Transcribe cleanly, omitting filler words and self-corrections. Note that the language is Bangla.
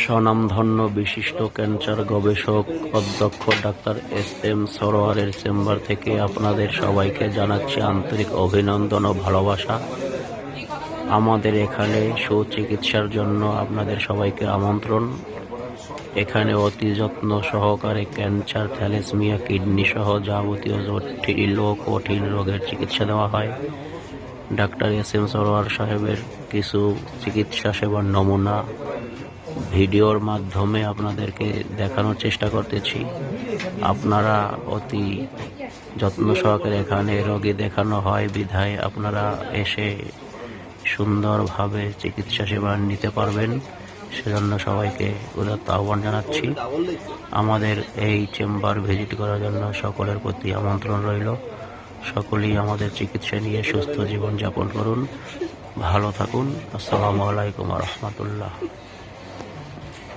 স্বনামধন্য বিশিষ্ট ক্যান্সার গবেষক অধ্যক্ষ ডাক্তার এস.এম. সরোয়ারের চেম্বার থেকে আপনাদের সবাইকে জানাচ্ছি আন্তরিক অভিনন্দন ও ভালোবাসা। আমাদের এখানে সুচিকিৎসার জন্য আপনাদের সবাইকে আমন্ত্রণ। এখানে অতি যত্ন সহকারে ক্যান্সার, থ্যালাসেমিয়া, কিডনি সহ যাবতীয় জটিল ও কঠিন রোগের চিকিৎসা দেওয়া হয়। Doctor SM. সরোয়ার সাহেবের কিছু চিকিৎসা সেবার নমুনা ভিডিওর মাধ্যমে আপনাদেরকে দেখানোর চেষ্টা করতেছি। আপনারা অতি যত্ন সহকারে এখানে রোগী দেখানো হয় বিধায় আপনারা এসে সুন্দরভাবে চিকিৎসা সেবা নিতে পারবেন। সেজন্য সবাইকে উদাত্ত আহ্বান জানাচ্ছি। আমাদের এই চেম্বার ভিজিট করার জন্য সকলের প্রতি আমন্ত্রণ রইল। সকলেই আমাদের চিকিৎসা নিয়ে সুস্থ জীবন যাপন করুন, ভালো থাকুন। আসসালামু আলাইকুম ওয়া রাহমাতুল্লাহ।